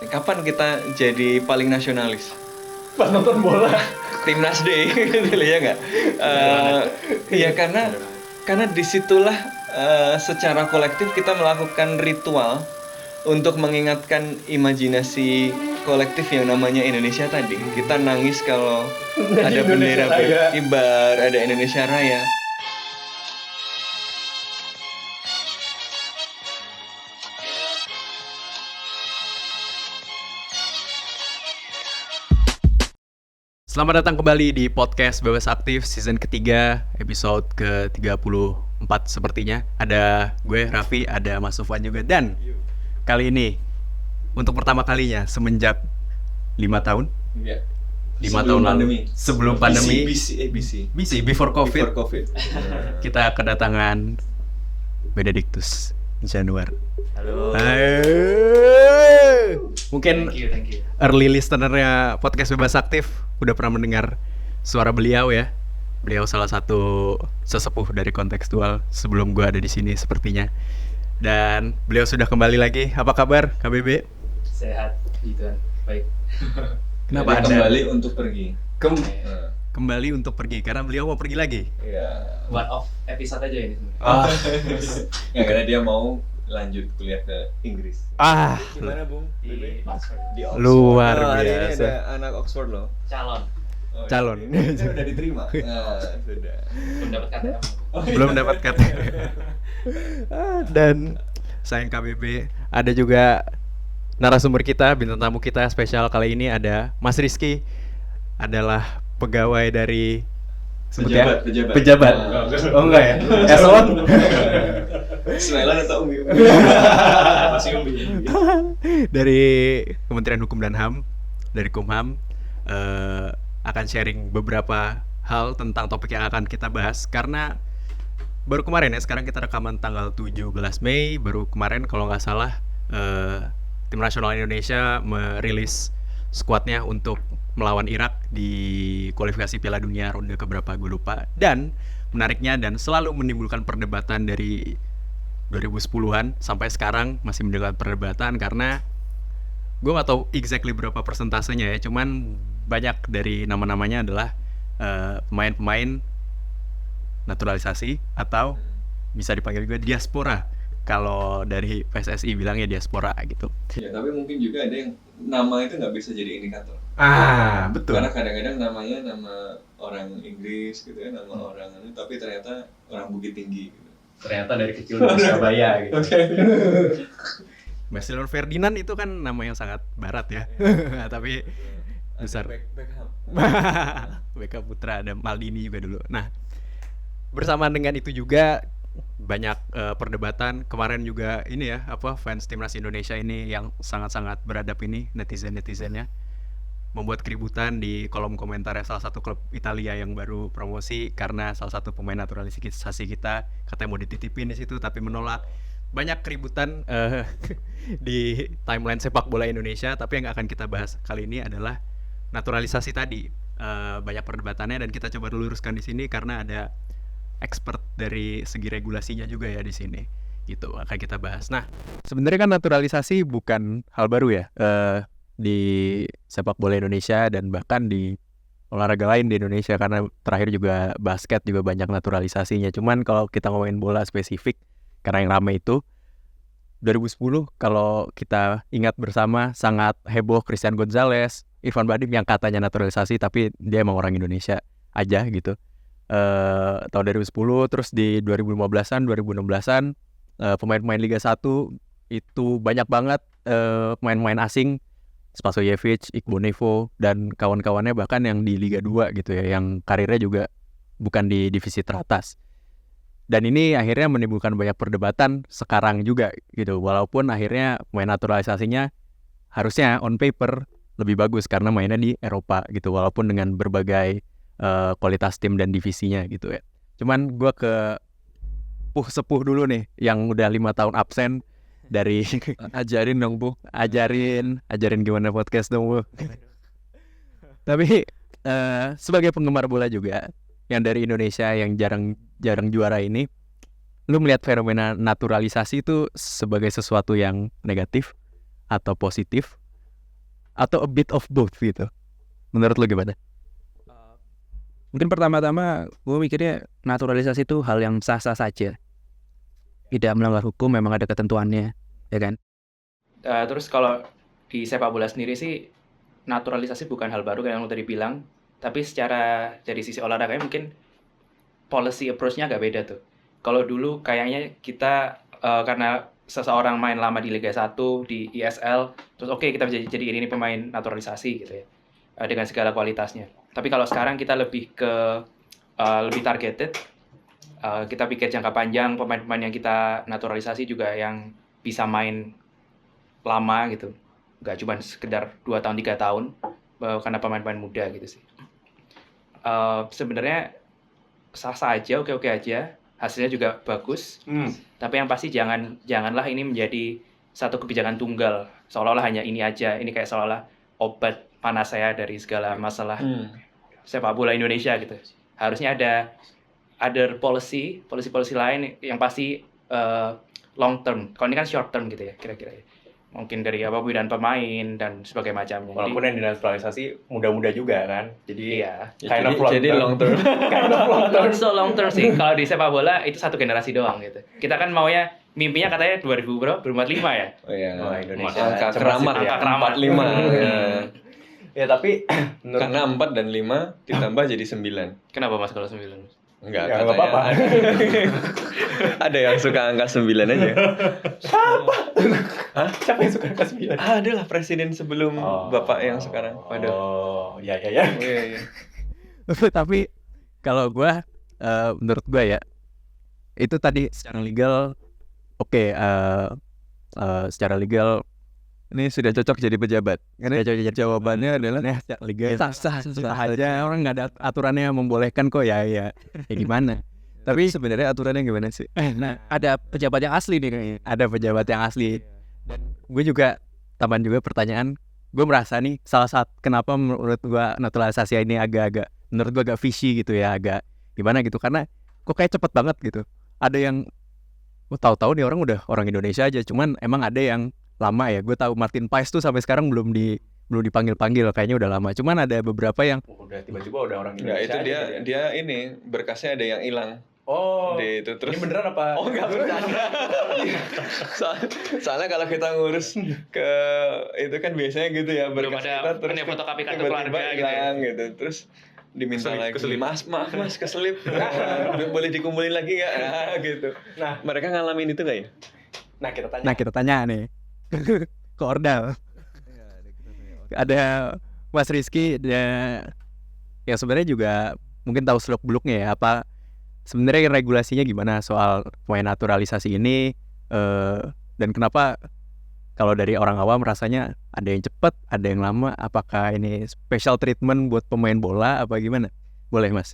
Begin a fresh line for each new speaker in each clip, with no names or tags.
kapan kita jadi paling nasionalis?
Pas nonton bola.
Timnas Day, ya nggak? Ya karena disitulah secara kolektif kita melakukan ritual untuk mengingatkan imajinasi kolektif yang namanya Indonesia tadi. Kita nangis kalau ada bendera berkibar, ada Indonesia Raya.
Selamat datang kembali di podcast Bebas Aktif season ketiga, episode ke-34 sepertinya. Ada gue, Raffi, ada Mas Sufwan juga. Dan kali ini, untuk pertama kalinya semenjak 5 tahun 5 tahun lalu, sebelum pandemi BC, before COVID. Kita kedatangan Benedictus Januar.
Halo.
Mungkin
Thank you.
early listener-nya podcast Bebas Aktif udah pernah mendengar suara beliau ya. Beliau salah satu sesepuh dari kontekstual sebelum gue ada di sini sepertinya. Dan beliau sudah kembali lagi. Apa kabar KBB?
Sehat, gitu kan. Baik.
Kenapa
Jadi
Anda
kembali untuk pergi?
kembali untuk pergi? Karena beliau mau pergi lagi.
Iya.
One off episode aja ini sebenarnya.
Ya, karena dia mau lanjut kuliah ke Inggris. Gimana Bung?
Di Oxford.
Di Oxford.
Luar
Hari ini
biasa.
ada anak Oxford loh.
Calon.
Calon.
Saya udah diterima. Sudah.
Belum dapat KTM.
Belum dapat kata. Dan sayang KBB, ada juga narasumber kita, bintang tamu kita spesial kali ini ada Mas Rizky, adalah pegawai dari pejabat. Oh enggak ya? Eselon.
Semelan atau Umi?
Masih umbi.
Dari Kementerian Hukum dan HAM, dari Kumham, akan sharing beberapa hal tentang topik yang akan kita bahas. Karena baru kemarin ya, sekarang kita rekaman tanggal 17 Mei, baru kemarin kalau nggak salah tim nasional Indonesia merilis skuadnya untuk melawan Irak di kualifikasi Piala Dunia ronde keberapa gue lupa. Dan menariknya dan selalu menimbulkan perdebatan dari 2010-an sampai sekarang masih menimbulkan perdebatan karena gue nggak tahu exactly berapa persentasenya ya, cuman banyak dari nama-namanya adalah pemain-pemain naturalisasi atau bisa dipanggil juga diaspora. Kalau dari PSSI bilangnya diaspora gitu.
Ya, tapi mungkin juga ada yang nama itu nggak bisa jadi indikator.
Betul.
Karena kadang-kadang namanya nama orang Inggris gitu ya, nama orang itu, tapi ternyata orang Bukit Tinggi gitu.
Ternyata dari kecil di Surabaya gitu.
Marcelo Ferdinand itu kan nama yang sangat barat ya. Tapi besar.
Beckham.
Beckham Putra, ada Maldini juga dulu. Nah, bersamaan dengan itu juga banyak perdebatan kemarin juga ini ya, fans timnas Indonesia ini yang sangat-sangat beradab ini, netizennya membuat keributan di kolom komentar salah satu klub Italia yang baru promosi karena salah satu pemain naturalisasi kita katanya mau dititipin di situ tapi menolak. Banyak keributan di timeline sepak bola Indonesia, tapi yang akan kita bahas kali ini adalah naturalisasi tadi. Banyak perdebatannya dan kita coba luruskan di sini karena ada expert dari segi regulasinya juga ya di sini. Gitu akan kita bahas. Nah, sebenarnya kan naturalisasi bukan hal baru ya di sepak bola Indonesia dan bahkan di olahraga lain di Indonesia, karena terakhir juga basket juga banyak naturalisasinya. Cuman kalau kita ngomongin bola spesifik karena yang ramai itu 2010 kalau kita ingat bersama sangat heboh Christian Gonzalez, Irfan Bahdim yang katanya naturalisasi tapi dia emang orang Indonesia aja gitu. Tahun 2010, terus di 2015-an, 2016-an pemain-pemain Liga 1 itu banyak banget pemain-pemain asing, Spasojevic, Iqbal Nevo dan kawan-kawannya, bahkan yang di Liga 2 gitu ya, yang karirnya juga bukan di divisi teratas. Dan ini akhirnya menimbulkan banyak perdebatan sekarang juga gitu, walaupun akhirnya pemain naturalisasinya harusnya on paper lebih bagus karena mainnya di Eropa gitu, walaupun dengan berbagai kualitas tim dan divisinya gitu ya. Cuman gue ke sepuh dulu nih yang udah 5 tahun absen dari
Ajarin dong Bu.
ajarin gimana podcast dong Bu. Tapi sebagai penggemar bola juga yang dari Indonesia yang jarang juara ini, lu melihat fenomena naturalisasi itu sebagai sesuatu yang negatif atau positif atau a bit of both gitu? Menurut lu gimana?
Mungkin pertama-tama gue mikirnya naturalisasi itu hal yang sah-sah saja, tidak melanggar hukum, memang ada ketentuannya, ya kan?
Terus kalau di sepak bola sendiri sih naturalisasi bukan hal baru kayak yang lo tadi bilang, tapi secara dari sisi olahraganya mungkin policy approach-nya agak beda tuh. Kalau dulu kayaknya kita karena seseorang main lama di Liga 1, di ISL, terus oke, kita jadi ini pemain naturalisasi gitu ya, dengan segala kualitasnya. Tapi kalau sekarang kita lebih ke lebih targeted, kita pikir jangka panjang, pemain-pemain yang kita naturalisasi juga yang bisa main lama gitu, nggak cuma sekedar 2 tahun 3 tahun, karena pemain-pemain muda gitu sih. Sebenarnya sah-sah aja, oke-oke aja, hasilnya juga bagus. Tapi yang pasti janganlah ini menjadi satu kebijakan tunggal, seolah-olah hanya ini aja, ini kayak seolah-olah obat panas saya dari segala masalah sepak bola Indonesia gitu. Harusnya ada policy lain yang pasti long term. Kalau ini kan short term gitu ya, kira-kira ya. Mungkin dari pembinaan pemain dan sebagainya macamnya.
Walaupun yang dinaturalisasi muda-muda juga kan. Jadi
iya.
Jadi long term.
Not so long term sih. Kalau di sepak bola itu satu generasi doang gitu. Kita kan maunya mimpinya katanya 2045 ya.
Oh iya.
Indonesia.
Angka keramat ya.
Angka keramat.
45. Ya.
Ya tapi
Karena 4 dan 5 ditambah jadi 9.
Kenapa Mas kalau 9?
Enggak,
Ya,
katanya
nggak apa-apa.
ada yang suka angka 9 aja.
siapa yang suka angka 9?
Ada lah presiden sebelum Bapak yang sekarang. Waduh.
Oh, ya.
Iya.
Tapi kalau gua menurut gua ya itu tadi secara legal oke, secara legal ini sudah cocok jadi pejabat. Karena jawabannya adalah secara legal sah aja, orang nggak ada aturannya yang membolehkan kok ya gimana. Tapi sebenarnya aturannya gimana sih?
Nah, ada pejabat yang asli nih kayaknya.
Ada pejabat yang asli. Dan gue juga tambahan juga pertanyaan, gue merasa nih salah satu kenapa menurut gue naturalisasi ini menurut gue agak fishy gitu ya, agak gimana gitu, karena kok kayak cepet banget gitu. Ada yang gue tahu-tahu nih orang udah orang Indonesia aja, cuman emang ada yang lama ya. Gue tahu Martin Paes tuh sampai sekarang belum dipanggil-panggil, kayaknya udah lama. Cuman ada beberapa yang
Udah tiba-tiba udah orang
Enggak,
Indonesia.
itu
aja
dia ini berkasnya ada yang hilang.
Oh.
Di itu terus.
Ini beneran apa?
Oh, enggak bercanda. Soalnya kalau kita ngurus ke itu kan biasanya gitu ya,
Belum
berkas
ada
kita terus
ini fotokopi kartu
tiba-tiba
keluarga gitu ya.
hilang gitu. Terus diminta lagi. Maaf mas keselip. Boleh dikumpulin lagi nggak? Nah, gitu.
Nah.
Mereka ngalamin itu nggak ya?
Nah, kita tanya.
nih ke Ordal. Ada Mas Rizky yang sebenarnya juga mungkin tahu seluk-beluknya ya, apa sebenarnya regulasinya gimana soal pemain naturalisasi ini, dan kenapa kalau dari orang awam rasanya ada yang cepat, ada yang lama, apakah ini special treatment buat pemain bola apa gimana? Boleh Mas.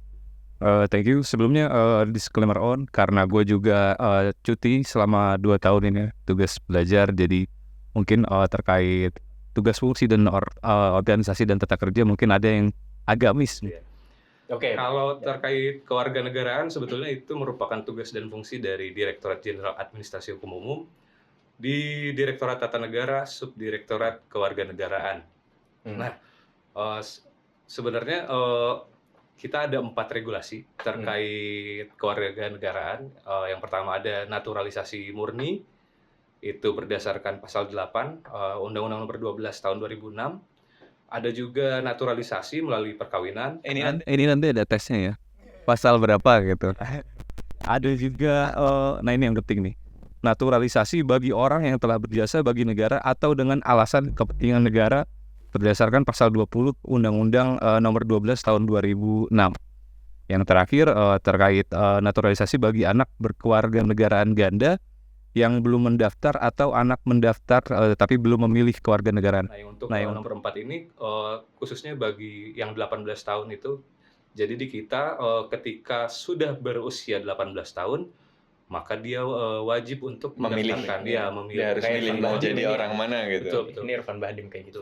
Thank you. Sebelumnya disclaimer karena gue juga cuti selama 2 tahun ini, tugas belajar, jadi mungkin terkait tugas fungsi dan organisasi dan tata kerja mungkin ada yang agak miss.
Oke.
Kalau terkait kewarganegaraan, sebetulnya itu merupakan tugas dan fungsi dari Direktorat Jenderal Administrasi Hukum Umum di Direktorat Tata Negara, Subdirektorat Kewarganegaraan. Nah, sebenarnya kita ada 4 regulasi terkait kewarganegaraan. Yang pertama ada naturalisasi murni, itu berdasarkan pasal 8 Undang-Undang Nomor 12 Tahun 2006. Ada juga naturalisasi melalui perkawinan.
Ini nanti ada tesnya ya. Pasal berapa gitu.
Ada juga, nah ini yang penting nih, naturalisasi bagi orang yang telah berjasa bagi negara atau dengan alasan kepentingan negara berdasarkan pasal 20 Undang-Undang Nomor 12 Tahun 2006. Yang terakhir terkait naturalisasi bagi anak berkewarganegaraan ganda yang belum mendaftar atau anak mendaftar tapi belum memilih kewarganegaraan.
Nah, untuk nomor 4 ini khususnya bagi yang 18 tahun itu, jadi di kita ketika sudah berusia 18 tahun, maka dia wajib untuk
Memilih.
mendaftarkan. Dia memilih.
Dia harus
Kayak
milih
Irfan
mau
Bahdim
jadi
ini.
orang mana gitu.
Betul.
Ini Irfan Bahdim kayak gitu.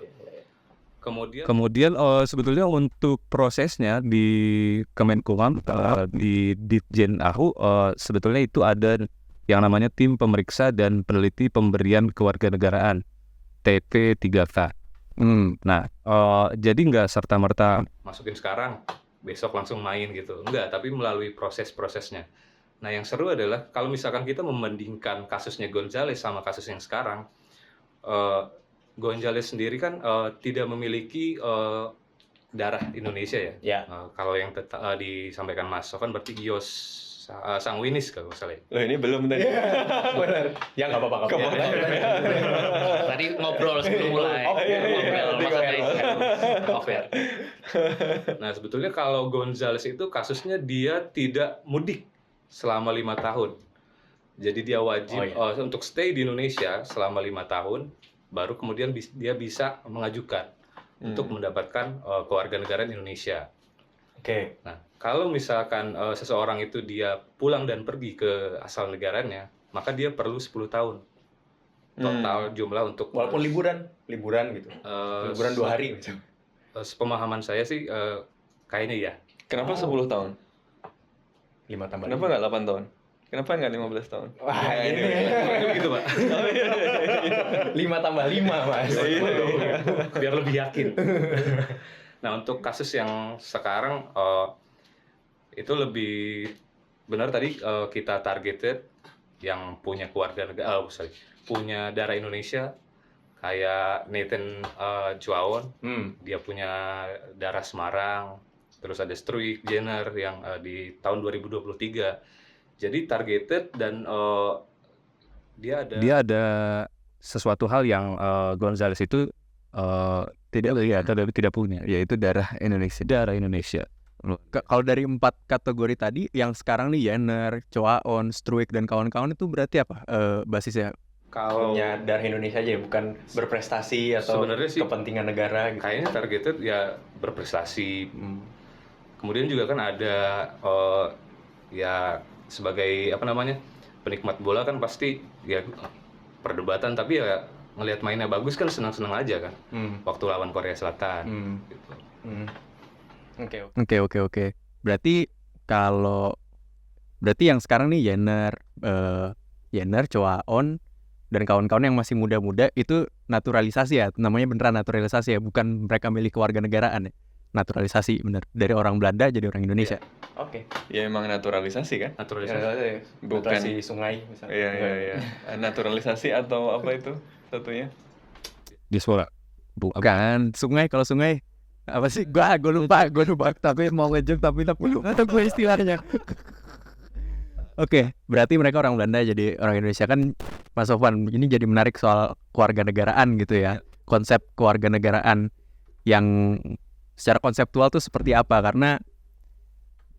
Kemudian
Sebetulnya untuk prosesnya di Kemenkumham, di Ditjen AHU, sebetulnya itu ada yang namanya tim pemeriksa dan peneliti pemberian kewarganegaraan, TP3K. Nah, jadi nggak serta-merta
masukin sekarang, besok langsung main gitu. Enggak, tapi melalui proses-prosesnya. Nah, yang seru adalah kalau misalkan kita membandingkan kasusnya Gonzales sama kasus yang sekarang, eh, Gonzales sendiri kan tidak memiliki darah Indonesia ya.
Ya.
Kalau yang disampaikan Mas Sofan berarti Yos Sanguinis kalau nggak salah.
Loh, ini belum tadi.
Benar. Ya nggak apa-apa.
Tadi ngobrol sebelum mulai. Ngobrol maksudnya over.
Nah, sebetulnya kalau Gonzales itu kasusnya dia tidak mudik selama 5 tahun. Jadi dia wajib untuk stay di Indonesia selama 5 tahun, baru kemudian dia bisa mengajukan untuk mendapatkan kewarganegaraan Indonesia.
Oke.
Nah, kalau misalkan seseorang itu dia pulang dan pergi ke asal negaranya, maka dia perlu 10 tahun total jumlah untuk
Walaupun liburan gitu. Liburan 2 hari gitu.
Sepemahaman saya sih kayaknya ya.
Kenapa 10 tahun?
5 tambah
Kenapa nggak 8 tahun? Kenapa nggak 15 tahun?
Wah, ini
Gitu, Pak.
5 tambah 5, Mas.
Biar lebih yakin. Nah, untuk kasus yang sekarang itu lebih benar tadi kita targeted yang punya punya darah Indonesia kayak Nathan Juaon, dia punya darah Semarang, terus ada Struik Jenner yang di tahun 2023. Jadi targeted dan dia
ada sesuatu hal yang Gonzales itu tidak punya, yaitu darah Indonesia.
Kalau dari 4 kategori tadi, yang sekarang nih Jenner, Choaon, Struik dan kawan-kawan itu berarti apa basisnya?
kalau
Punya darah Indonesia aja, bukan berprestasi atau
Sebenarnya sih
kepentingan negara gitu.
kayaknya targeted ya berprestasi. Kemudian juga kan ada ya sebagai penikmat bola kan pasti ya perdebatan, tapi ya ngelihat mainnya bagus kan senang-senang aja kan waktu lawan Korea Selatan gitu.
Oke. Berarti yang sekarang nih Jenner, Choaon dan kawan-kawan yang masih muda-muda itu naturalisasi ya, namanya beneran naturalisasi ya, bukan mereka milik kewarganegaraan ya. Naturalisasi bener, dari orang Belanda jadi orang Indonesia.
Oke.
Ya emang naturalisasi kan?
Naturalisasi.
Bukan
Naturalisasi sungai misalnya.
Iya. Naturalisasi atau apa itu satunya?
Diaspora.
Bukan, kalau sungai apa sih? Gue lupa tapi mau ngejek tapi lupa gue istilahnya. Oke, berarti mereka orang Belanda jadi orang Indonesia kan, Mas Sofwan. Ini jadi menarik soal kewarganegaraan gitu ya. Konsep kewarganegaraan yang secara konseptual tuh seperti apa? Karena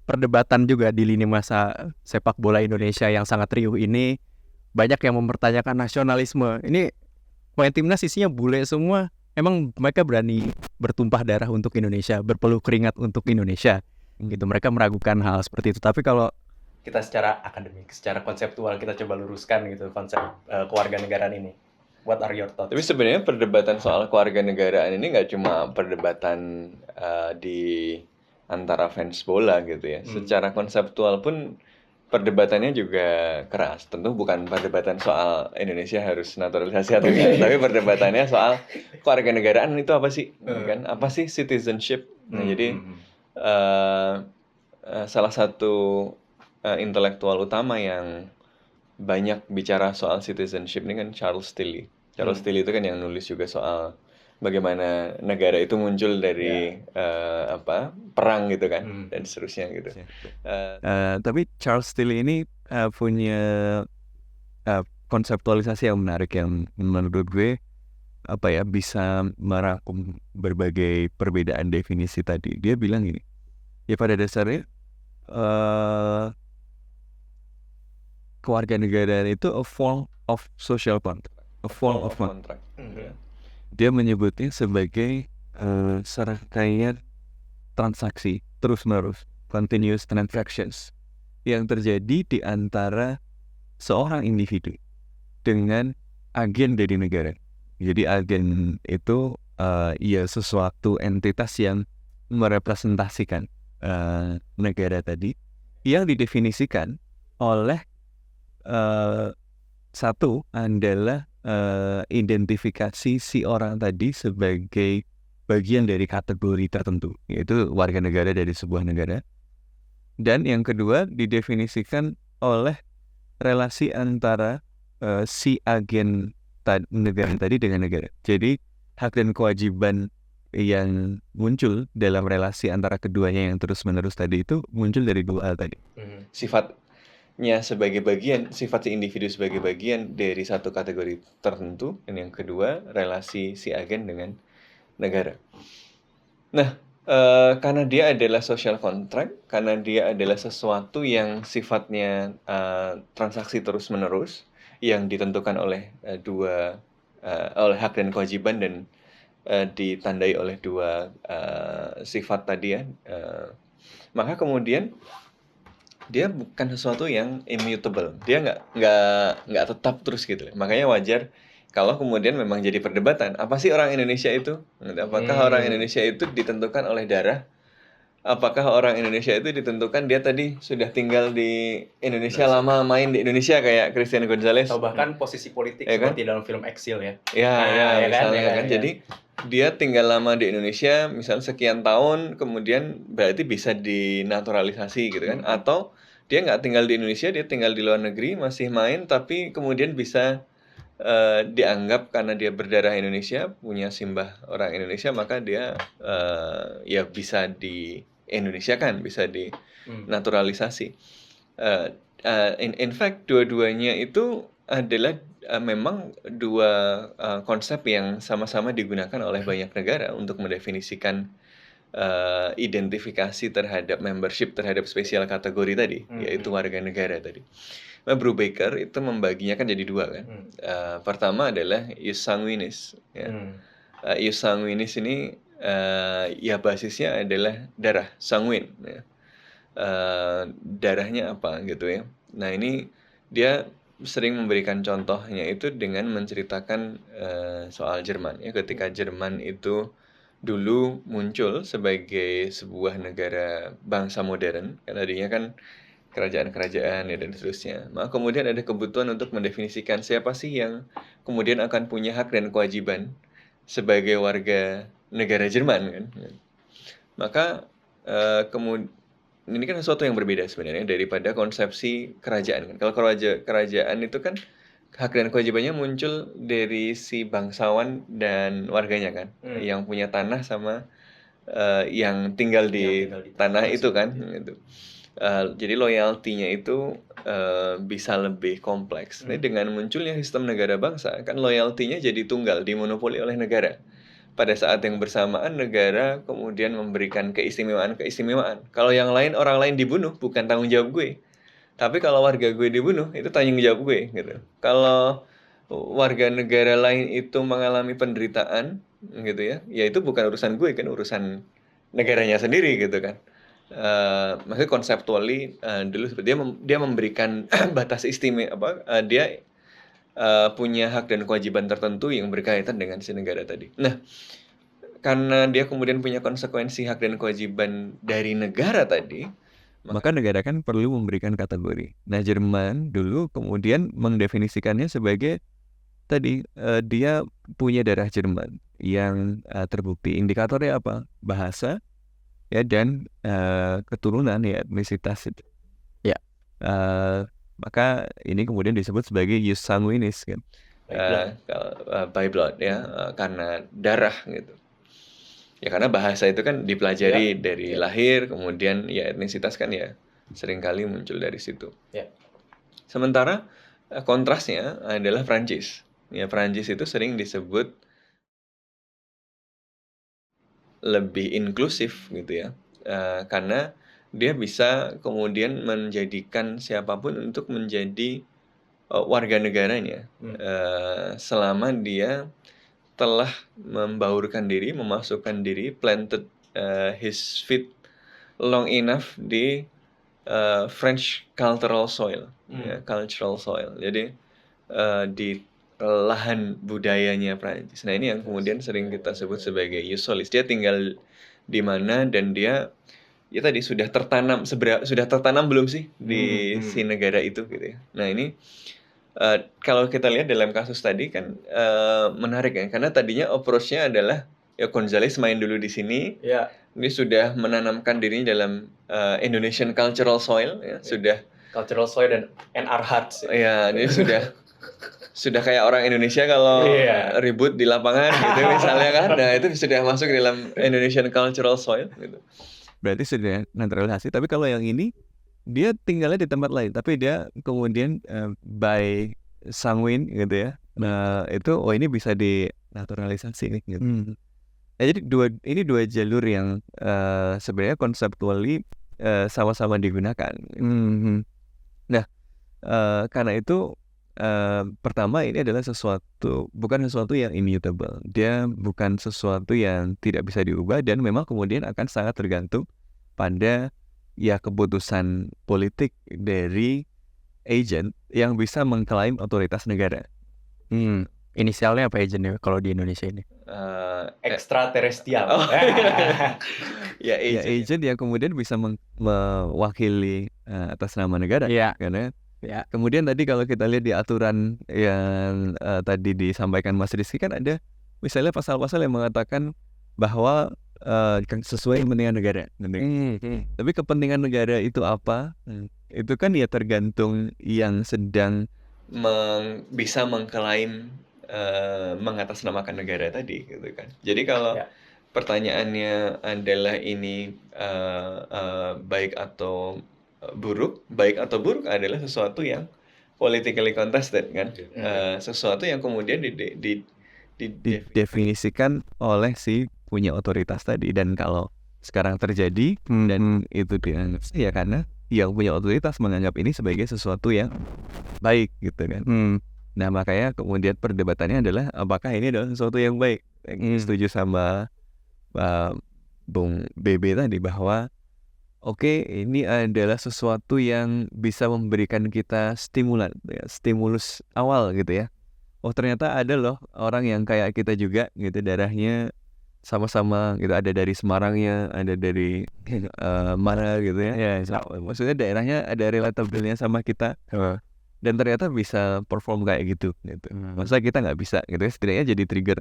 perdebatan juga di lini masa sepak bola Indonesia yang sangat riuh ini, banyak yang mempertanyakan nasionalisme. Ini pemain timnas isinya bule semua. Emang mereka berani bertumpah darah untuk Indonesia, berpeluh keringat untuk Indonesia gitu. Mereka meragukan hal seperti itu. Tapi kalau
Kita secara akademik, secara konseptual kita coba luruskan gitu konsep kewarganegaraan ini. What are your thoughts?
Tapi sebenarnya perdebatan soal kewarganegaraan ini nggak cuma perdebatan di antara fans bola gitu ya. Secara konseptual pun perdebatannya juga keras. Tentu bukan perdebatan soal Indonesia harus naturalisasi atau enggak, tapi perdebatannya soal kewarganegaraan itu apa sih? Kan apa sih citizenship? Nah, jadi salah satu intelektual utama yang banyak bicara soal citizenship ini kan Charles Tilly. Charles Tilly itu kan yang nulis juga soal bagaimana negara itu muncul dari perang gitu kan, dan seterusnya gitu.
Tapi Charles Tilly ini punya konseptualisasi yang menarik yang menurut gue bisa merangkum berbagai perbedaan definisi tadi. Dia bilang gini, ya pada dasarnya kewarganegaraan itu a form of social contract, a form of contract. Dia menyebutnya sebagai serangkaian transaksi terus-menerus, continuous transactions, yang terjadi di antara seorang individu dengan agen dari negara. Jadi agen itu sesuatu entitas yang merepresentasikan negara tadi, yang didefinisikan oleh satu adalah
identifikasi si orang tadi sebagai bagian dari kategori tertentu, yaitu warga negara dari sebuah negara. Dan yang kedua didefinisikan oleh relasi antara si agen negara tadi dengan negara. Jadi hak dan kewajiban yang muncul dalam relasi antara keduanya yang terus-menerus tadi itu muncul dari dua hal tadi. Sifatnya sebagai bagian, sifat si individu sebagai bagian dari satu kategori tertentu, dan yang kedua relasi si agen dengan negara. Nah, karena dia adalah social contract, karena dia adalah sesuatu yang sifatnya transaksi terus-menerus, yang ditentukan oleh oleh hak dan kewajiban dan ditandai oleh dua sifat tadi ya, maka kemudian dia bukan sesuatu yang immutable, dia nggak tetap terus gitu. Makanya wajar kalau kemudian memang jadi perdebatan, apa sih orang Indonesia itu? Apakah orang Indonesia itu ditentukan oleh darah? Apakah orang Indonesia itu ditentukan dia tadi sudah tinggal di Indonesia lama, main di Indonesia kayak Christian Gonzalez?
Atau bahkan posisi politik
Ya kan?
seperti dalam film Exile ya.
Ya,
ya kan,
misalnya
ya kan,
kan.
ya.
Jadi dia tinggal lama di Indonesia, misalnya sekian tahun, kemudian berarti bisa dinaturalisasi gitu kan? Atau dia nggak tinggal di Indonesia, dia tinggal di luar negeri, masih main, tapi kemudian bisa dianggap karena dia berdarah Indonesia, punya simbah orang Indonesia, maka dia ya bisa di Indonesiakan, bisa dinaturalisasi. In fact, dua-duanya itu adalah memang dua konsep yang sama-sama digunakan oleh banyak negara untuk mendefinisikan identifikasi terhadap membership terhadap spesial kategori tadi, yaitu warga negara tadi. Nah, Brubaker itu membaginya kan jadi dua kan. Pertama adalah ius sanguinis. Ya. Ius sanguinis ini ya basisnya adalah darah, sanguin. Ya. Darahnya apa gitu ya. Nah ini dia sering memberikan contohnya itu dengan menceritakan soal Jerman ya. Ketika Jerman itu dulu muncul sebagai sebuah negara bangsa modern, kan tadinya kan kerajaan-kerajaan ya dan seterusnya. Maka kemudian ada kebutuhan untuk mendefinisikan siapa sih yang kemudian akan punya hak dan kewajiban sebagai warga negara Jerman kan. Maka kemudian ini kan sesuatu yang berbeda sebenarnya daripada konsepsi kerajaan kan. Kalau kerajaan itu kan hak dan kewajibannya muncul dari si bangsawan dan warganya kan, yang punya tanah sama yang tinggal di tanah itu kan gitu. Jadi loyaltinya itu bisa lebih kompleks. Nah, dengan munculnya sistem negara bangsa, kan loyaltinya jadi tunggal, dimonopoli oleh negara. Pada saat yang bersamaan, negara kemudian memberikan keistimewaan. Kalau yang lain, orang lain dibunuh, bukan tanggung jawab gue. Tapi kalau warga gue dibunuh, itu tanggung jawab gue. Gitu. Kalau warga negara lain itu mengalami penderitaan, gitu ya itu bukan urusan gue, kan urusan negaranya sendiri, gitu kan. Maksudnya konseptually dulu seperti dia memberikan batas istimewa dia punya hak dan kewajiban tertentu yang berkaitan dengan si negara tadi. Nah, karena dia kemudian punya konsekuensi hak dan kewajiban dari negara tadi, maka negara kan perlu memberikan kategori. Nah, Jerman dulu kemudian mendefinisikannya sebagai tadi dia punya darah Jerman yang terbukti. Indikatornya apa? Bahasa ya dan keturunan ya, etnisitas itu. Ya. Maka ini kemudian disebut sebagai ius sanguinis kan. By blood ya, karena darah gitu. Ya karena bahasa itu kan dipelajari dari lahir, kemudian ya etnisitas kan ya seringkali muncul dari situ. Sementara kontrasnya adalah Prancis. Ya Prancis itu sering disebut lebih inklusif gitu ya, karena dia bisa kemudian menjadikan siapapun untuk menjadi warga negaranya selama dia telah membaurkan diri, memasukkan diri, planted his feet long enough di French cultural soil, cultural soil. Jadi di lahan budayanya Prancis. Nah ini yang kemudian sering kita sebut sebagai ius solis. Dia tinggal di mana dan dia ya tadi sudah tertanam belum sih di si negara itu gitu ya. Nah ini kalau kita lihat dalam kasus tadi kan menarik ya, karena tadinya approach-nya adalah ya Gonzales main dulu di sini,
Ya,
ini sudah menanamkan dirinya dalam Indonesian cultural soil, ya, sudah
cultural soil dan NR Hearts.
ya ini sudah kayak orang Indonesia kalau
Iya.
ribut di lapangan gitu misalnya kan, nah itu sudah masuk dalam Indonesian cultural soil gitu.
Berarti sudah naturalisasi. Tapi kalau yang ini dia tinggalnya di tempat lain, tapi dia kemudian by Sangwin gitu ya. Nah itu ini bisa dinaturalisasi nih gitu. Nah, jadi ini dua jalur yang sebenarnya konseptually sama-sama digunakan. Nah karena itu pertama ini adalah bukan sesuatu yang immutable. Dia bukan sesuatu yang tidak bisa diubah dan memang kemudian akan sangat tergantung pada ya keputusan politik dari agent yang bisa mengklaim otoritas negara.
Inisialnya apa agentnya kalau di Indonesia ini?
Extraterrestrial.
Oh. Ya
Ya agent yang kemudian bisa mewakili atas nama negara.
Iya.
Karena
Ya.
kemudian tadi kalau kita lihat di aturan yang tadi disampaikan Mas Rizky kan ada misalnya pasal-pasal yang mengatakan bahwa sesuai kepentingan negara. Tapi kepentingan negara itu apa? Itu kan ya tergantung yang sedang
bisa mengklaim mengatasnamakan negara tadi gitu kan. Jadi kalau
Ya.
pertanyaannya adalah ini baik atau buruk adalah sesuatu yang politically contested kan. Sesuatu yang kemudian
didefinisikan oleh si punya otoritas tadi, dan kalau sekarang terjadi dan itu dianggap ya karena yang punya otoritas menganggap ini sebagai sesuatu yang baik gitu kan. Nah makanya kemudian perdebatannya adalah apakah ini adalah sesuatu yang baik. Setuju sama Bung BB tadi bahwa oke, ini adalah sesuatu yang bisa memberikan kita stimulan, ya, stimulus awal gitu ya. Oh ternyata ada loh orang yang kayak kita juga gitu, darahnya sama-sama gitu, ada dari Semarangnya, ada dari mana gitu ya. Maksudnya daerahnya ada relatable-nya sama kita. Dan ternyata bisa perform kayak gitu. Masa kita nggak bisa gitu ya, setidaknya jadi trigger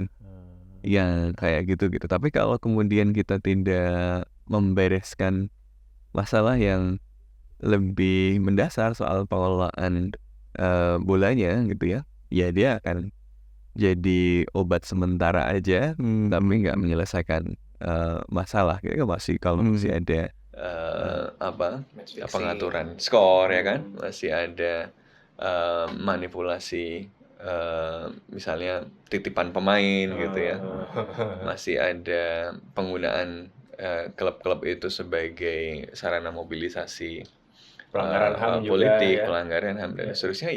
yang kayak gitu. Tapi kalau kemudian kita tidak membereskan masalah yang lebih mendasar soal pengelolaan bolanya gitu ya, ya dia akan jadi obat sementara aja, tapi nggak menyelesaikan masalah. Gitu masih kalau masih ada
Match fixing.
pengaturan skor ya kan, masih ada manipulasi misalnya titipan pemain gitu ya, masih ada penggunaan klub-klub itu sebagai sarana mobilisasi
Pelanggaran HAM juga,
politik,
ya.
pelanggaran HAM dan seterusnya,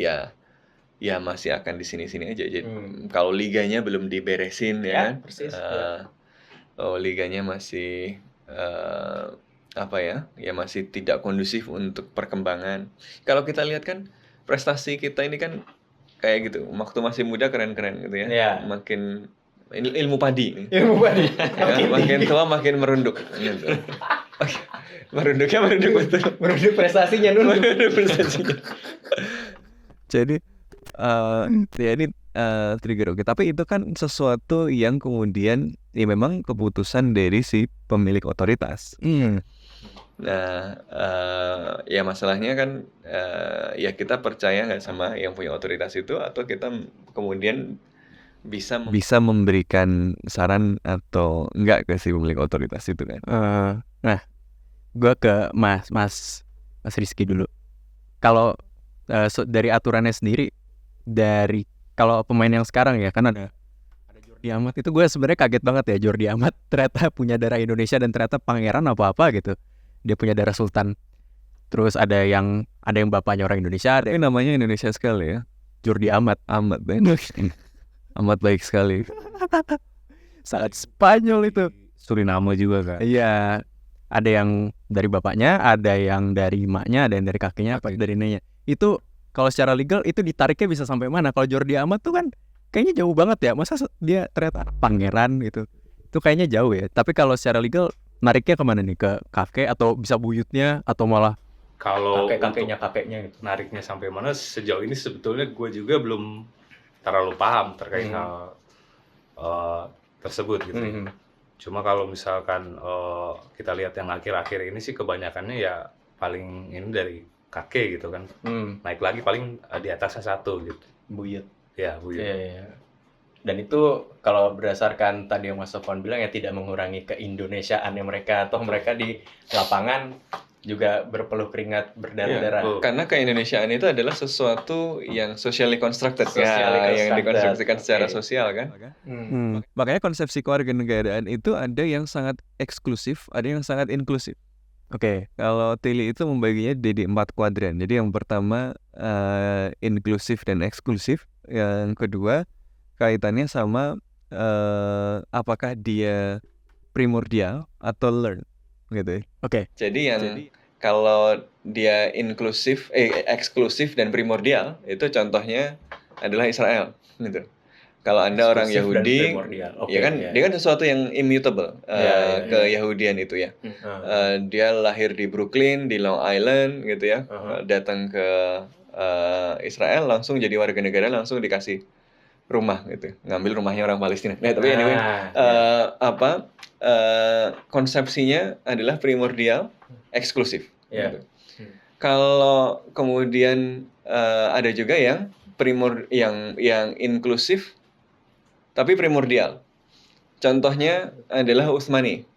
ya masih akan di sini-sini aja. Jadi kalau liganya belum diberesin ya kan,
persis,
liganya masih ya masih tidak kondusif untuk perkembangan. Kalau kita lihat kan prestasi kita ini kan kayak gitu, waktu masih muda keren-keren gitu ya,
Iya.
makin ini ilmu padi.
Ilmu padi.
Ya, makin tua makin merunduk gitu. Merunduk betul.
Merunduk prestasinya dulu.
Merunduk prestasinya.
jadi ya ini trigger. Oke, tapi itu kan sesuatu yang kemudian ya memang keputusan dari si pemilik otoritas.
Nah, ya masalahnya kan ya kita percaya nggak sama yang punya otoritas itu, atau kita kemudian bisa
memberikan saran atau enggak ke si pemilik otoritas itu kan.
Nah, gue ke Mas Rizky dulu. Kalau dari aturannya sendiri, dari kalau pemain yang sekarang ya kan ada Jordi Amat, itu gue sebenarnya kaget banget ya, Jordi Amat ternyata punya darah Indonesia dan ternyata pangeran apa gitu. Dia punya darah sultan. Terus ada yang bapaknya orang Indonesia, ada
Tapi namanya Indonesia sekali ya.
Jordi Amat.
Amat baik sekali.
Sangat Spanyol itu.
Suriname juga kan.
Iya, ada yang dari bapaknya, ada yang dari emaknya, ada yang dari kakeknya, apa dari neneknya. Itu kalau secara legal itu ditariknya bisa sampai mana? Kalau Jordi Amat tuh kan kayaknya jauh banget ya. Masa dia ternyata pangeran gitu. Itu kayaknya jauh ya. Tapi kalau secara legal nariknya kemana nih? Ke kakek atau bisa buyutnya atau malah
Kalau
kakeknya gitu.
nariknya sampai mana sejauh ini sebetulnya gue juga belum terlalu paham terkait hal tersebut gitu ya.
Mhm.
Cuma kalau misalkan kita lihat yang akhir-akhir ini sih kebanyakannya ya paling ini dari kakek gitu kan. Naik lagi paling di atasnya satu gitu.
Buyut.
Ya, buyut.
Iya. Dan itu kalau berdasarkan tadi yang Mas Sofwan bilang ya tidak mengurangi keindonesiaannya mereka, atau mereka di lapangan juga berpeluh keringat berdarah-darah.
Betul.
Karena keindonesiaan itu adalah sesuatu yang socially constructed,
Socially
yang
constructed,
dikonstruksikan secara
oke.
sosial kan.
Makanya konsepsi kewarganegaraan itu ada yang sangat eksklusif, ada yang sangat inklusif.
Oke.
Kalau Tilly itu membaginya jadi 4 kuadran. Jadi yang pertama inklusif dan eksklusif. Yang kedua kaitannya sama apakah dia primordial atau learn gitu ya.
Jadi yang kalau dia eksklusif dan primordial itu contohnya adalah Israel gitu. Kalau Anda orang
Eksklusif dan
Yahudi,
primordial. Oke,
ya kan
iya.
dia kan sesuatu yang immutable
Iya.
keyahudian itu ya. Dia lahir di Brooklyn, di Long Island gitu ya. Datang ke Israel langsung jadi warga negara, langsung dikasih rumah gitu. Ngambil rumahnya orang Palestina. Nah, tapi anyway, konsepsinya adalah primordial, eksklusif.
Iya.
Gitu. Kalau kemudian ada juga yang yang inklusif tapi primordial. Contohnya adalah Utsmani.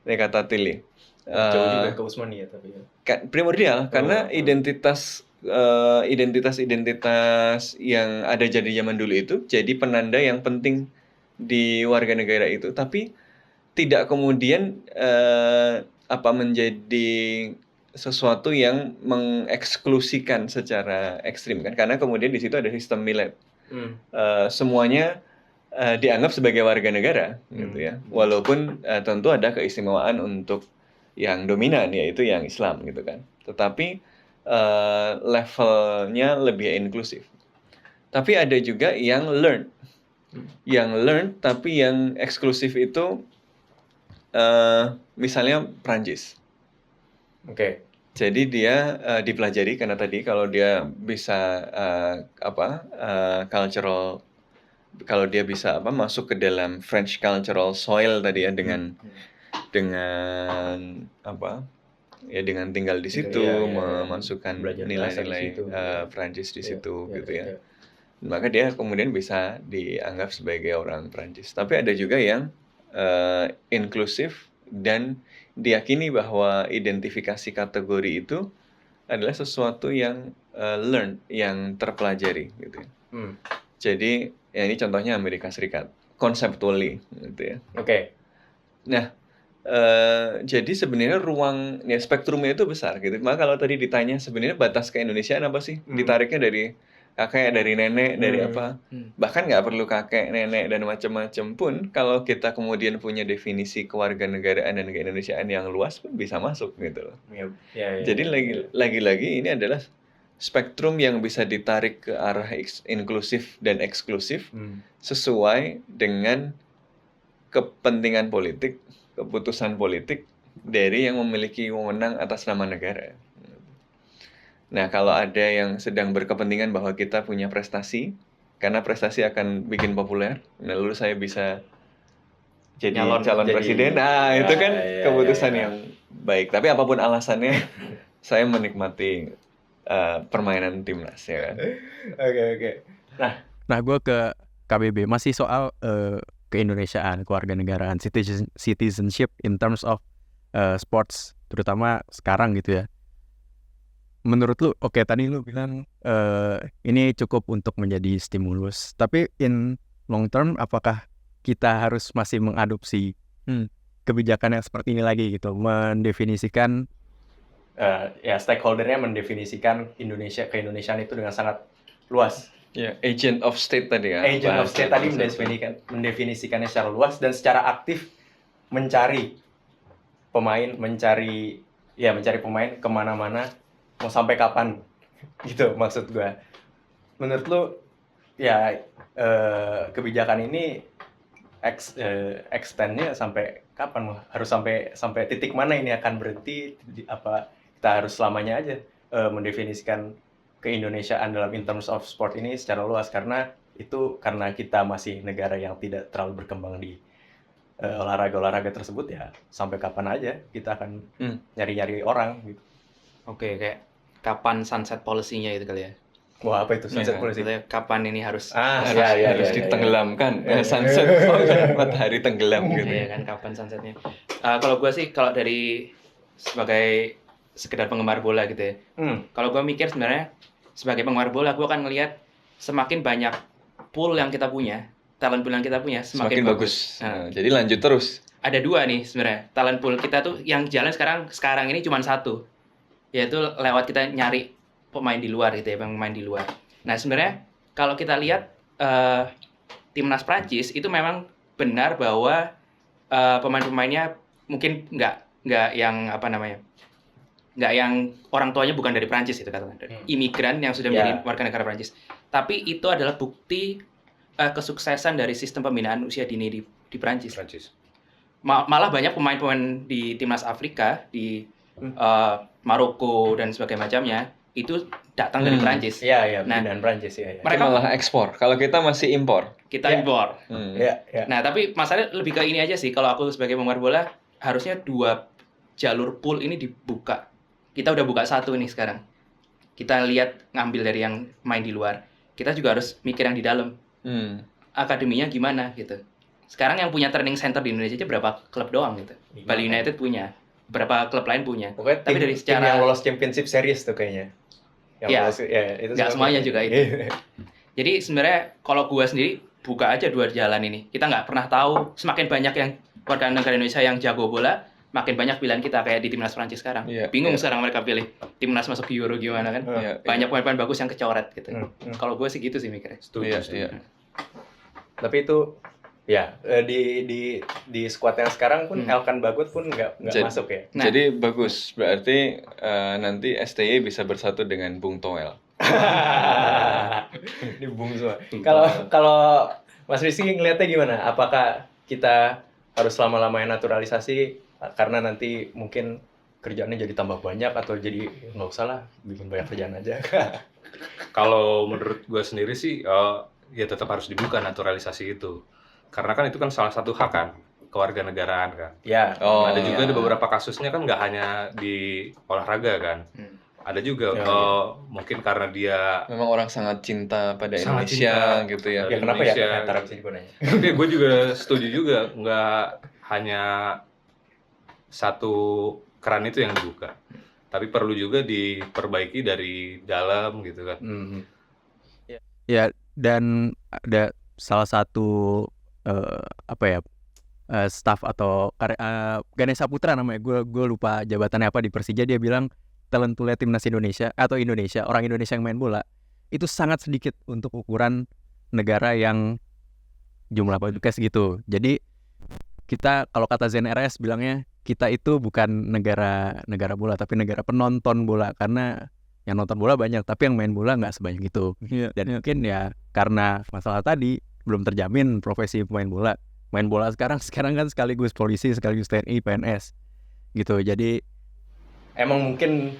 Ini kata Tilly.
Jauh juga ke Usmani ya tapi ya.
Primordial karena identitas yang ada jadi zaman dulu itu jadi penanda yang penting di warga negara itu, tapi tidak kemudian menjadi sesuatu yang mengeksklusikan secara ekstrim kan, karena kemudian di situ ada sistem milet. Semuanya dianggap sebagai warga negara gitu ya, walaupun tentu ada keistimewaan untuk yang dominan yaitu yang Islam gitu kan, tetapi levelnya lebih inklusif. Tapi ada juga yang learn tapi yang eksklusif itu misalnya Prancis.
Oke.
Jadi dia dipelajari karena tadi kalau dia bisa cultural, kalau dia bisa masuk ke dalam French cultural soil tadi ya dengan dengan tinggal di situ, memasukkan
Belajar bahasa di
nilai-nilai
situ,
Prancis di situ gitu ya. Maka dia kemudian bisa dianggap sebagai orang Prancis. Tapi ada juga yang inklusif dan diyakini bahwa identifikasi kategori itu adalah sesuatu yang learned, yang terpelajari gitu ya. Jadi ya ini contohnya Amerika Serikat, conceptually gitu ya.
Oke.
Nah, jadi sebenarnya spektrumnya itu besar gitu. Maka kalau tadi ditanya sebenarnya batas keindonesiaan apa sih? Ditariknya dari kakek, dari nenek, dari apa? Bahkan nggak perlu kakek, nenek dan macam-macam pun, kalau kita kemudian punya definisi kewarganegaraan dan keindonesiaan yang luas pun bisa masuk gitu loh. Jadi lagi-lagi ini adalah spektrum yang bisa ditarik ke arah inklusif dan eksklusif sesuai dengan kepentingan politik, keputusan politik dari yang memiliki wewenang atas nama negara. Nah, kalau ada yang sedang berkepentingan bahwa kita punya prestasi, karena prestasi akan bikin populer, lalu saya bisa jadi calon presiden, itu kan keputusan yang baik. Tapi apapun alasannya, saya menikmati permainan timnas ya kan.
Oke.
Nah, gue ke KBB masih soal keindonesiaan, kewarganegaraan, citizenship in terms of sports, terutama sekarang gitu ya. Menurut lu, oke tadi lu bilang ini cukup untuk menjadi stimulus, tapi in long term apakah kita harus masih mengadopsi kebijakan yang seperti ini lagi gitu, mendefinisikan
stakeholdernya mendefinisikan keindonesiaan itu dengan sangat luas.
Ya, agent of state tadi ya.
Agent of state tadi mendefinisikannya secara luas dan secara aktif mencari pemain, mencari pemain kemana-mana, mau sampai kapan gitu maksud gue. Menurut lu ya kebijakan ini extend-nya sampai kapan? Harus sampai titik mana ini akan berhenti? kita harus selamanya aja mendefinisikan keindonesiaan dalam in terms of sport ini secara luas, karena kita masih negara yang tidak terlalu berkembang di olahraga tersebut, ya sampai kapan aja kita akan nyari-nyari orang gitu.
Oke, kayak kapan sunset policy-nya itu kali ya.
Wah, apa itu sunset
Iya.
policy?
Maksudnya kapan ini harus
Harus ditenggelamkan. Sunset matahari tenggelam gitu.
Iya kan, kapan sunsetnya. Kalau gue sih, kalau dari sebagai sekedar penggemar bola gitu ya. Kalau gue mikir sebenarnya sebagai penggemar bola, gue akan ngelihat semakin banyak pool yang kita punya, talent pool yang kita punya
Semakin bagus.
Nah,
Jadi lanjut terus.
ada dua nih sebenarnya talent pool kita tuh yang jalan sekarang ini cuma satu, yaitu lewat kita nyari pemain di luar gitu ya, pemain di luar. Nah sebenarnya kalau kita lihat timnas Prancis itu memang benar bahwa pemain-pemainnya mungkin nggak yang apa namanya, nggak yang orang tuanya bukan dari Prancis itu katakan, imigran yang sudah menjadi warga negara Prancis. Tapi itu adalah bukti kesuksesan dari sistem pembinaan usia dini di Prancis. Malah banyak pemain-pemain di timnas Afrika di Maroko dan sebagainya macamnya itu datang dari Prancis.
Iya,
Nah,
pembinaan Prancis ya.
Mereka malah ekspor. Kalau kita masih impor.
Kita impor.
Ya.
Nah, tapi masalahnya lebih ke ini aja sih. Kalau aku sebagai penggemar bola, harusnya 2 jalur pool ini dibuka. Kita udah buka 1 nih sekarang. Kita lihat ngambil dari yang main di luar. Kita juga harus mikir yang di dalam. Akademinya gimana gitu. Sekarang yang punya training center di Indonesia aja berapa klub doang gitu. Bali United punya, berapa klub lain punya.
Pokoknya
Tapi
tim,
dari
tim
secara
yang lolos championship series tuh kayaknya. Yang
Iya.
lolos, itu
nggak semuanya juga itu. Jadi sebenarnya kalau gua sendiri buka aja 2 jalan ini. Kita nggak pernah tahu, semakin banyak yang warga negara Indonesia yang jago bola, makin banyak pilihan kita kayak di timnas Prancis sekarang. Bingung sekarang mereka pilih timnas masuk Euro gimana kan? Banyak pemain-pemain bagus yang kecoret gitu. Kalau gue sih gitu sih mikirnya.
Iya.
Tapi itu ya di squad yang sekarang pun Elkan Bagot pun nggak masuk ya.
Nah.
Jadi bagus. Berarti nanti STY bisa bersatu dengan Bung Toel.
Ini Bung semua. Kalau Mas Rizky ngelihatnya gimana? Apakah kita harus lama-lamanya naturalisasi karena nanti mungkin kerjaannya jadi tambah banyak, atau jadi nggak usah lah, bikin banyak kerjaan aja?
Kalau menurut gue sendiri sih, ya tetap harus dibuka naturalisasi itu. Karena kan itu kan salah satu hak kan, kewarganegaraan kan.
Ya.
Ada juga di beberapa kasusnya kan nggak hanya di olahraga kan. Ada juga mungkin karena dia
Memang orang sangat cinta pada
Sangat
Indonesia
cinta.
gitu ya.
Ya kenapa ya?
Indonesia.
Antara bisa digunanya.
Tapi gue juga setuju juga, nggak hanya satu keran itu yang dibuka, tapi perlu juga diperbaiki dari dalam gitu kan.
Ya, dan ada salah satu staff atau Ganesha Putra namanya, gue lupa jabatannya apa di Persija, dia bilang talent pool timnas Indonesia atau Indonesia, orang Indonesia yang main bola itu sangat sedikit untuk ukuran negara yang jumlah penduduknya segitu. Jadi kita, kalau kata Zen RS bilangnya, kita itu bukan negara bola tapi negara penonton bola, karena yang nonton bola banyak tapi yang main bola nggak sebanyak itu. Dan mungkin ya karena masalah tadi belum terjamin profesi pemain bola. Main bola sekarang kan sekaligus polisi, sekaligus TNI, PNS gitu. Jadi
Emang mungkin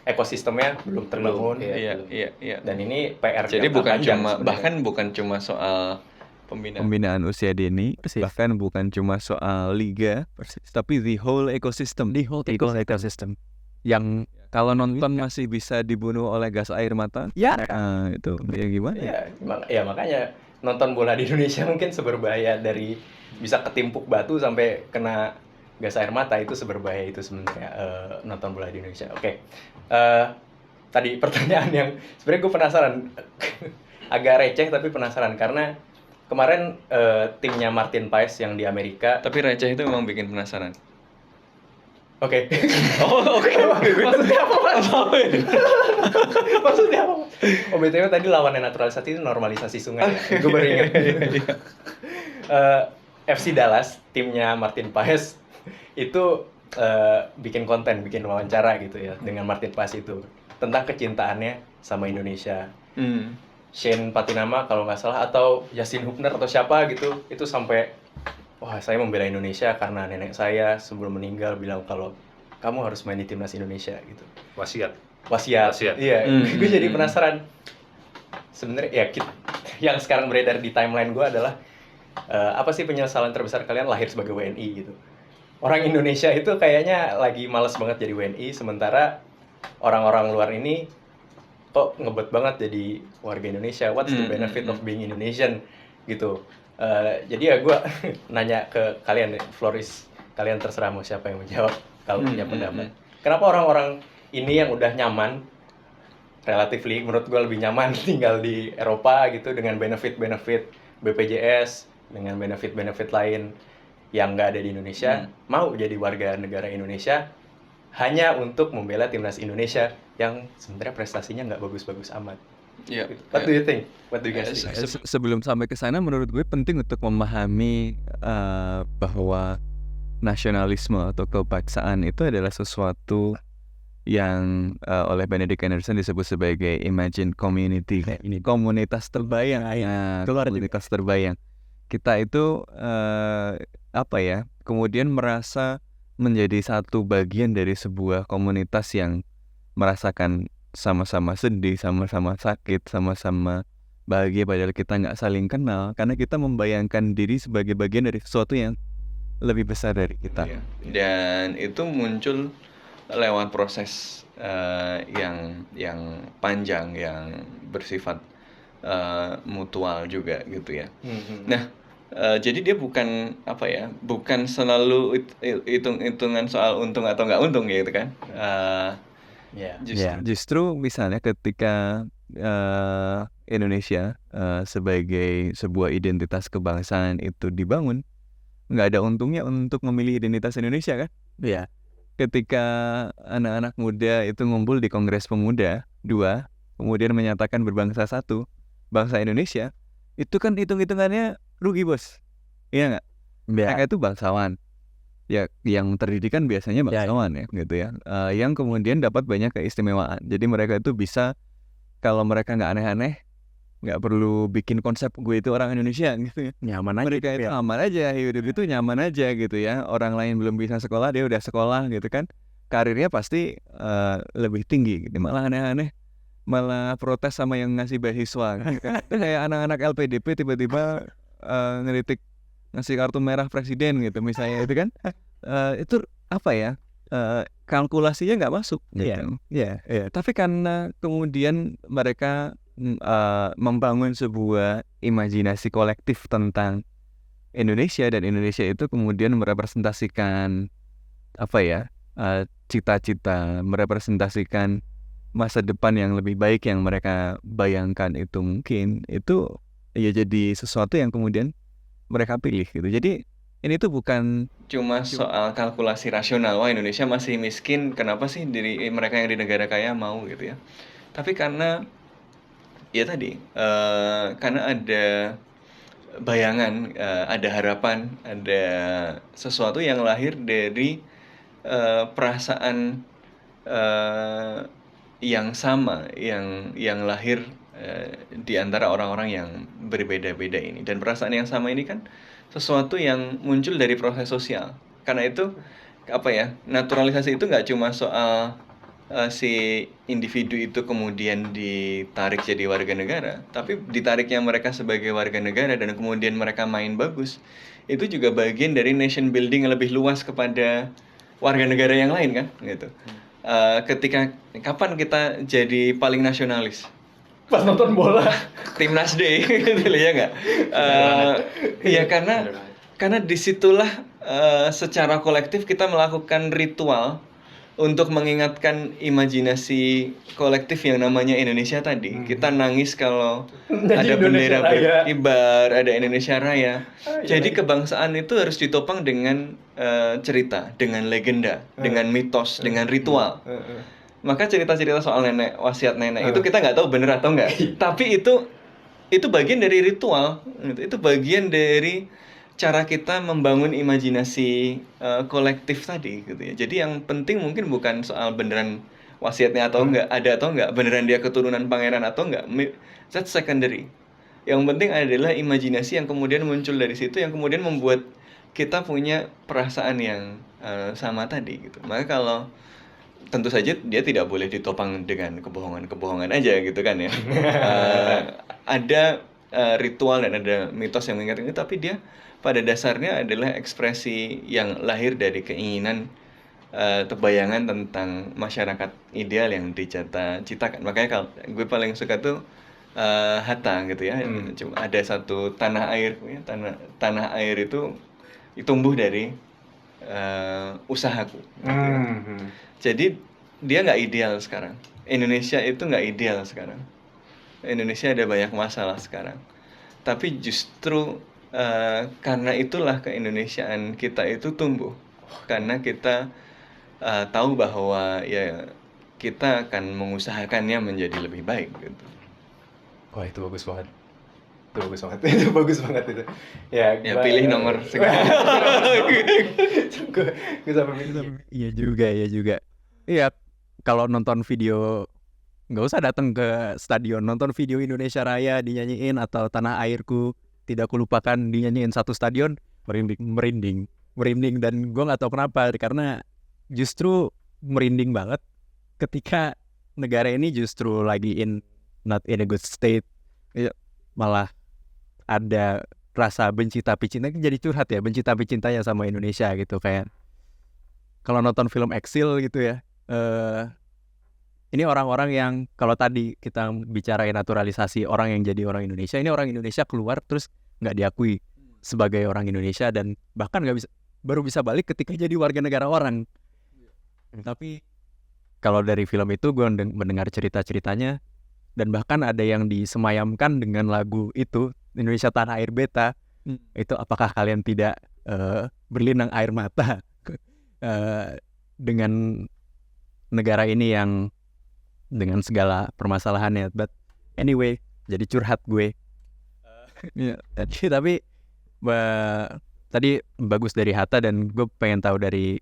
ekosistemnya belum terbangun.
Iya.
Dan ini PR.
Jadi
jangka
bukan
panjang
cuma
sebenarnya.
bukan cuma soal
Pembinaan usia dini, bahkan bukan cuma soal liga, tapi the whole ecosystem.
ecosystem yang
Kalau nonton masih bisa dibunuh oleh gas air mata, nah, itu ya gimana?
Ya makanya nonton bola di Indonesia mungkin seberbahaya, dari bisa ketimpuk batu sampai kena gas air mata, itu seberbahaya itu sebenarnya nonton bola di Indonesia. Oke. Tadi pertanyaan yang sebenarnya gue penasaran, agak receh tapi penasaran, karena kemarin timnya Martin Paes yang di Amerika.
Tapi receh itu memang bikin penasaran.
Oke. Oke. Maksudnya apa, Mas? Maksudnya apa? Oh, BTW tadi lawannya naturalisasi itu normalisasi sungai ya? Gue baru ingat. FC Dallas, timnya Martin Paes, itu bikin konten, bikin wawancara gitu ya dengan Martin Paes itu tentang kecintaannya sama Indonesia. Shane Patinama kalau nggak salah, atau Justin Hubner atau siapa gitu, itu sampai, wah saya membela Indonesia karena nenek saya sebelum meninggal bilang kalau kamu harus main di timnas Indonesia gitu.
Wasiat.
Wasiat. Iya, gue jadi penasaran. Sebenarnya ya yang sekarang beredar di timeline gue adalah apa sih penyesalan terbesar kalian lahir sebagai WNI gitu. Orang Indonesia itu kayaknya lagi males banget jadi WNI, sementara orang-orang luar ini kok ngebet banget jadi warga Indonesia. What's the benefit of being Indonesian gitu. Jadi ya gue nanya ke kalian, Floris, kalian terserah mau siapa yang menjawab kalau punya pendapat. Kenapa orang-orang ini yang udah nyaman, relatively menurut gue lebih nyaman tinggal di Eropa gitu dengan benefit-benefit BPJS, dengan benefit-benefit lain yang nggak ada di Indonesia, mau jadi warga negara Indonesia hanya untuk membela timnas Indonesia yang sebenarnya prestasinya nggak bagus-bagus amat.
Iya.
What do you think? What do you guys think?
Sebelum sampai ke sana, menurut gue penting untuk memahami bahwa nasionalisme atau kebangsaan itu adalah sesuatu yang oleh Benedict Anderson disebut sebagai imagined community, ini komunitas terbayang, komunitas terbayang. Kita itu kemudian merasa menjadi satu bagian dari sebuah komunitas yang merasakan sama-sama sedih, sama-sama sakit, sama-sama bahagia, padahal kita nggak saling kenal, karena kita membayangkan diri sebagai bagian dari sesuatu yang lebih besar dari kita.
Dan itu muncul lewat proses yang panjang, yang bersifat mutual juga gitu ya. Nah, jadi dia bukan bukan selalu hitung-hitungan soal untung atau nggak untung gitu kan.
Justru misalnya ketika Indonesia sebagai sebuah identitas kebangsaan itu dibangun, nggak ada untungnya untuk memilih identitas Indonesia kan?
Iya.
Ketika anak-anak muda itu ngumpul di Kongres Pemuda 2, kemudian menyatakan berbangsa satu, bangsa Indonesia, itu kan hitung-hitungannya rugi, bos. Iya nggak? Mereka itu bangsawan. Ya, yang terdidikan biasanya bangsawan ya gitu ya. Yang kemudian dapat banyak keistimewaan. Jadi mereka itu bisa, kalau mereka nggak aneh-aneh, nggak perlu bikin konsep gue itu orang Indonesia gitu ya.
Nyaman aja.
Mereka itu aman aja, hidup itu nyaman aja gitu ya. Orang lain belum bisa sekolah, dia udah sekolah gitu kan. Karirnya pasti lebih tinggi gitu. Malah aneh-aneh, malah protes sama yang ngasih beasiswa gitu kan. Itu kayak anak-anak LPDP tiba-tiba ngeritik ngasih kartu merah presiden gitu misalnya, itu kan itu kalkulasinya nggak masuk gitu. Tapi karena kemudian mereka membangun sebuah imajinasi kolektif tentang Indonesia, dan Indonesia itu kemudian merepresentasikan cita-cita, merepresentasikan masa depan yang lebih baik yang mereka bayangkan, itu mungkin itu ya jadi sesuatu yang kemudian mereka pilih gitu. Jadi ini tuh bukan
cuma soal kalkulasi rasional, wah Indonesia masih miskin, kenapa sih mereka yang di negara kaya mau gitu ya. Tapi karena ya tadi, karena ada bayangan, ada harapan, ada sesuatu yang lahir dari perasaan yang sama, yang lahir di antara orang-orang yang berbeda-beda ini. Dan perasaan yang sama ini kan sesuatu yang muncul dari proses sosial. Karena itu naturalisasi itu nggak cuma soal si individu itu kemudian ditarik jadi warga negara, tapi ditariknya mereka sebagai warga negara dan kemudian mereka main bagus, itu juga bagian dari nation building yang lebih luas kepada warga negara yang lain kan gitu. Kapan kita jadi paling nasionalis?
Pas nonton bola
Timnas Day gitu ya nggak? Ya karena disitulah secara kolektif kita melakukan ritual untuk mengingatkan imajinasi kolektif yang namanya Indonesia tadi. Kita nangis kalau ada bendera berkibar, ada Indonesia Raya. Jadi kebangsaan itu harus ditopang dengan cerita, dengan legenda, dengan mitos, dengan ritual. Maka cerita-cerita soal nenek, wasiat nenek itu kita nggak tahu bener atau nggak. Tapi itu bagian dari ritual. Itu bagian dari cara kita membangun imajinasi kolektif tadi gitu ya. Jadi yang penting mungkin bukan soal beneran wasiatnya atau enggak, ada atau enggak, beneran dia keturunan pangeran atau enggak. That's secondary. Yang penting adalah imajinasi yang kemudian muncul dari situ, yang kemudian membuat kita punya perasaan yang sama tadi gitu. Maka kalau tentu saja dia tidak boleh ditopang dengan kebohongan-kebohongan aja gitu kan ya. Ada ritual dan ada mitos yang mengingat ini, tapi dia pada dasarnya adalah ekspresi yang lahir dari keinginan atau bayangan tentang masyarakat ideal yang dicita-citakan. Makanya kalau gue paling suka tuh Hatta gitu ya. Cuma ada satu tanah air, ya, tanah air itu tumbuh dari usahaku. Gitu ya. Jadi dia nggak ideal sekarang. Indonesia itu nggak ideal sekarang. Indonesia ada banyak masalah sekarang. Tapi justru karena itulah keindonesiaan kita itu tumbuh. Karena kita tahu bahwa ya kita akan mengusahakannya menjadi lebih baik gitu.
Wah, itu bagus banget. Itu bagus banget itu. Ya,
Ya pilih nomor sekian.
gue sampai mikir.
Iya juga. Iya, kalau nonton video nggak usah datang ke stadion, nonton video Indonesia Raya dinyanyiin atau Tanah Airku Tidak Kulupakan dinyanyiin satu stadion, merinding dan gue nggak tahu kenapa, karena justru merinding banget ketika negara ini justru lagi not in a good state, malah ada rasa benci tapi cinta, jadi curhat ya, benci tapi cintanya sama Indonesia gitu. Kayak kalau nonton film Exil gitu ya, ini orang-orang yang kalau tadi kita bicarain naturalisasi orang yang jadi orang Indonesia, ini orang Indonesia keluar terus nggak diakui sebagai orang Indonesia dan bahkan baru bisa balik ketika jadi warga negara orang. Tapi kalau dari film itu gue mendengar cerita-ceritanya dan bahkan ada yang disemayamkan dengan lagu itu, Indonesia Tanah Air Beta. Itu apakah kalian tidak berlinang air mata dengan negara ini yang dengan segala permasalahannya? But anyway, jadi curhat gue. Tapi tadi bagus dari Hatta, dan gue pengen tahu dari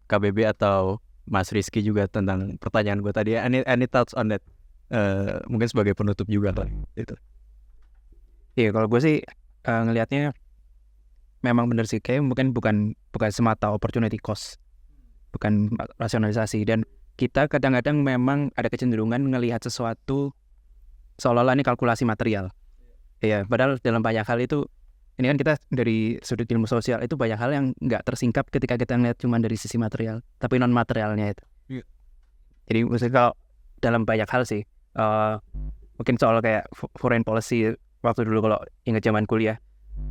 KBB atau Mas Rizky juga tentang pertanyaan gue tadi. Any thoughts on that? Mungkin sebagai penutup juga lah itu.
Iya, kalau gue sih ngelihatnya memang benar sih, kayak mungkin bukan semata opportunity cost, bukan rasionalisasi, dan kita kadang-kadang memang ada kecenderungan ngelihat sesuatu seolah-olah ini kalkulasi material. Iya, padahal dalam banyak hal itu, ini kan kita dari sudut ilmu sosial itu banyak hal yang nggak tersingkap ketika kita ngelihat cuma dari sisi material, tapi non materialnya itu. Jadi maksudnya kalau dalam banyak hal sih, mungkin soal kayak foreign policy waktu dulu kalau ingat zaman kuliah,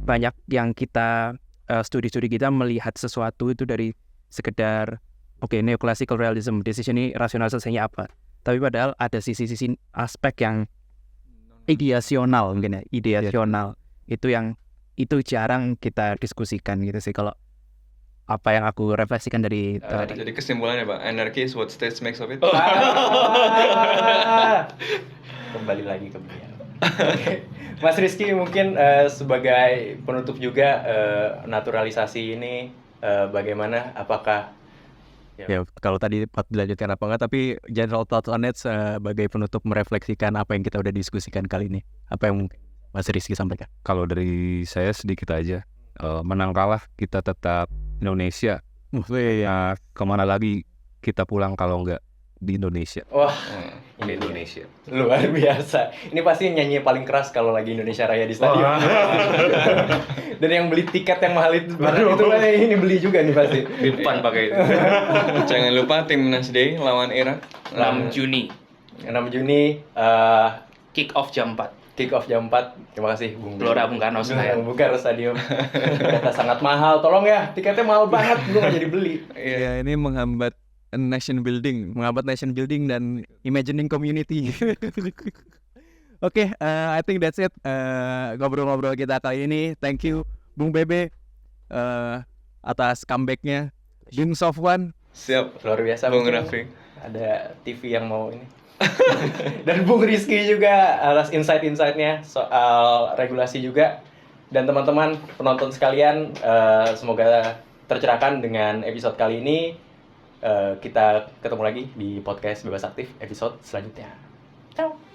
banyak yang kita studi-studi kita melihat sesuatu itu dari sekedar neoclassical realism, decision ini rasionalisasinya apa, tapi padahal ada sisi-sisi aspek yang ideasional mungkin ya, ideasional itu jarang kita diskusikan gitu sih. Kalau apa yang aku refleksikan dari tadi.
Jadi kesimpulannya Pak, anarchy is what states makes of it.
Kembali lagi ke beliau. Mas Rizky mungkin sebagai penutup juga, naturalisasi ini bagaimana? Apakah
ya kalau tadi dilanjutkan apa enggak, tapi general thoughts on it sebagai penutup merefleksikan apa yang kita udah diskusikan kali ini, apa yang mungkin Mas Rizky sampaikan?
Kalau dari saya sedikit aja, menang kalah kita tetap Indonesia. Kemana lagi kita pulang kalau nggak di Indonesia?
Wah,
Ini Indonesia.
luar biasa. Ini pasti nyanyi paling keras kalau lagi Indonesia Raya di stadion. Dan yang beli tiket yang mahal itu, ini beli juga nih pasti.
Di depan pakai itu.
Jangan lupa Timnas Day lawan Irak
6 Juni,
6 Juni,
kick off jam 4.
kick off jam 4. Terima kasih Bung
Gelora Bung Karno Senayan.
Bung Karno Stadium. Ternyata sangat mahal. Tolong ya, tiketnya mahal banget, gue gak jadi beli.
Ya, ini menghambat nation building dan imagining community. Oke, I think that's it. Ngobrol-ngobrol kita kali ini. Thank you Bung Bebe atas comebacknya. Bung Sofwan.
Siap.
Luar biasa.
Bung
mungkin
Raffi.
Ada TV yang mau ini. Dan Bung Rizky juga atas insight-insightnya soal regulasi juga. Dan teman-teman penonton sekalian, semoga tercerahkan dengan episode kali ini. Kita ketemu lagi di podcast Bebas Aktif episode selanjutnya. Ciao.